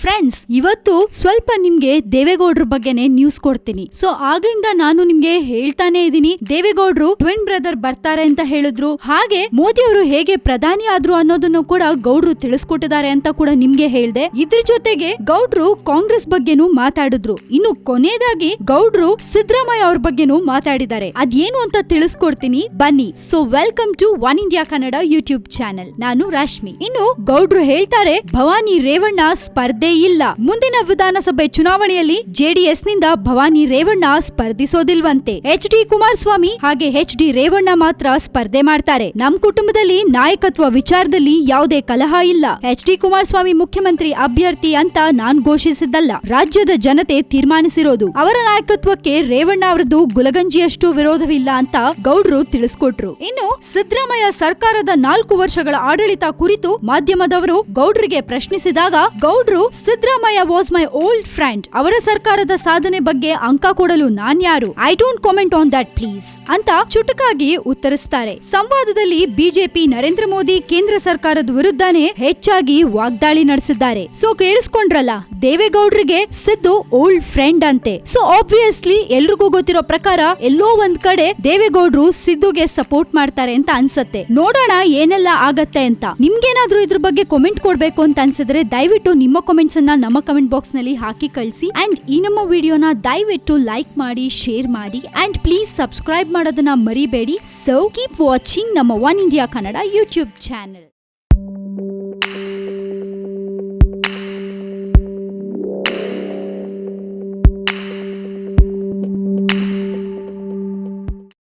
Friends, ಇವತ್ತು ಸ್ವಲ್ಪ ನಿಮ್ಗೆ ದೇವೇಗೌಡ್ರ ಬಗ್ಗೆನೆ ನ್ಯೂಸ್ ಕೊಡ್ತೀನಿ. ಸೊ ಆಗ್ಲಿಂದ ನಾನು ನಿಮ್ಗೆ ಹೇಳ್ತಾನೆ ಇದೀನಿ, ದೇವೇಗೌಡ್ರು ಟ್ವಿನ್ ಬ್ರದರ್ ಬರ್ತಾರೆ ಅಂತ ಹೇಳಿದ್ರು. ಹಾಗೆ ಮೋದಿ ಅವರು ಹೇಗೆ ಪ್ರಧಾನಿ ಆದ್ರು ಅನ್ನೋದನ್ನು ಕೂಡ ಗೌಡ್ರು ತಿಳಿಸ್ಕೊಟ್ಟಿದ್ದಾರೆ ಅಂತ ಕೂಡ ನಿಮ್ಗೆ ಹೇಳ್ದೆ. ಇದ್ರ ಜೊತೆಗೆ ಗೌಡ್ರು ಕಾಂಗ್ರೆಸ್ ಬಗ್ಗೆನೂ ಮಾತಾಡಿದ್ರು. ಇನ್ನು ಕೊನೆಯದಾಗಿ ಗೌಡ್ರು ಸಿದ್ದರಾಮಯ್ಯ ಅವ್ರ ಬಗ್ಗೆನೂ ಮಾತಾಡಿದ್ದಾರೆ. ಅದೇನು ಅಂತ ತಿಳಿಸ್ಕೊಡ್ತೀನಿ ಬನ್ನಿ. So welcome to Oneindia Kannada YouTube channel. ನಾನು ರಾಶ್ಮಿ. ಇನ್ನು ಗೌಡ್ರು ಹೇಳ್ತಾರೆ, ಭವಾನಿ ರೇವಣ್ಣ ಸ್ಪರ್ಧೆ ಇಲ್ಲ. ಮುಂದಿನ ವಿಧಾನಸಭೆ ಚುನಾವಣೆಯಲ್ಲಿ ಜೆಡಿಎಸ್ ನಿಂದ ಭವಾನಿ ರೇವಣ್ಣ ಸ್ಪರ್ಧಿಸೋದಿಲ್ವಂತೆ. ಎಚ್.ಡಿ. ಕುಮಾರಸ್ವಾಮಿ ಹಾಗೆ ಎಚ್.ಡಿ. ರೇವಣ್ಣ ಮಾತ್ರ ಸ್ಪರ್ಧೆ ಮಾಡ್ತಾರೆ. ನಮ್ ಕುಟುಂಬದಲ್ಲಿ ನಾಯಕತ್ವ ವಿಚಾರದಲ್ಲಿ ಯಾವುದೇ ಕಲಹ ಇಲ್ಲ. ಎಚ್.ಡಿ. ಕುಮಾರಸ್ವಾಮಿ ಮುಖ್ಯಮಂತ್ರಿ ಅಭ್ಯರ್ಥಿ ಅಂತ ನಾನ್ ಘೋಷಿಸಿದ್ದಲ್ಲ, ರಾಜ್ಯದ ಜನತೆ ತೀರ್ಮಾನಿಸಿರೋದು. ಅವರ ನಾಯಕತ್ವಕ್ಕೆ ರೇವಣ್ಣ ಅವರದ್ದು ಗುಲಗಂಜಿಯಷ್ಟು ವಿರೋಧವಿಲ್ಲ ಅಂತ ಗೌಡ್ರು ತಿಳಿಸ್ಕೊಟ್ರು. ಇನ್ನು ಸಿದ್ದರಾಮಯ್ಯ ಸರ್ಕಾರದ 4 ವರ್ಷಗಳ ಆಡಳಿತ ಕುರಿತು ಮಾಧ್ಯಮದವರು ಗೌಡ್ರಿಗೆ ಪ್ರಶ್ನಿಸಿದಾಗ ಗೌಡ್ರು, Siddaramaiah was my old friend. ಅವರ ಸರ್ಕಾರದ ಸಾಧನೆ ಬಗ್ಗೆ ಅಂಕ ಕೊಡಲು ನಾನ್ಯಾರು? I don't comment on that please ಅಂತ ಚುಟುಕಾಗಿ ಉತ್ತರಿಸ್ತಾರೆ. ಸಂವಾದದಲ್ಲಿ ಬಿಜೆಪಿ ನರೇಂದ್ರ ಮೋದಿ ಕೇಂದ್ರ ಸರ್ಕಾರದ ವಿರುದ್ಧನೇ ಹೆಚ್ಚಾಗಿ ವಾಗ್ದಾಳಿ ನಡೆಸಿದ್ದಾರೆ. ಸೊ ಕೇಳಿಸ್ಕೊಂಡ್ರಲ್ಲ, ದೇವೇಗೌಡ್ರಿಗೆ ಸಿದ್ದು ಓಲ್ಡ್ ಫ್ರೆಂಡ್ ಅಂತೆ. ಸೊ ಆಬ್ವಿಯಸ್ಲಿ ಎಲ್ರಿಗೂ ಗೊತ್ತಿರೋ ಪ್ರಕಾರ ಎಲ್ಲೋ ಒಂದ್ ಕಡೆ ದೇವೇಗೌಡ್ರು ಸಿದ್ದುಗೆ ಸಪೋರ್ಟ್ ಮಾಡ್ತಾರೆ ಅಂತ ಅನ್ಸತ್ತೆ. ನೋಡೋಣ ಏನೆಲ್ಲ ಆಗತ್ತೆ ಅಂತ. ನಿಮ್ಗೇನಾದ್ರೂ ಇದ್ರ ಬಗ್ಗೆ ಕಾಮೆಂಟ್ ಕೊಡ್ಬೇಕು ಅಂತ ಅನ್ಸಿದ್ರೆ ದಯವಿಟ್ಟು ನಿಮ್ಮ ಕಾಮೆಂಟ್ಸ್ ಅನ್ನ ನಮ್ಮ ಕಮೆಂಟ್ ಬಾಕ್ಸ್ ನಲ್ಲಿ ಹಾಕಿ ಕಳಿಸಿ. ಅಂಡ್ ಈ ನಮ್ಮ ವಿಡಿಯೋನ ದಯವಿಟ್ಟು ಲೈಕ್ ಮಾಡಿ, ಶೇರ್ ಮಾಡಿ ಅಂಡ್ ಪ್ಲೀಸ್ ಸಬ್ಸ್ಕ್ರೈಬ್ ಮಾಡೋದನ್ನ ಮರಿಬೇಡಿ. ಸೊ ಕೀಪ್ ವಾಚಿಂಗ್ ನಮ್ಮ one India Kannada YouTube channel.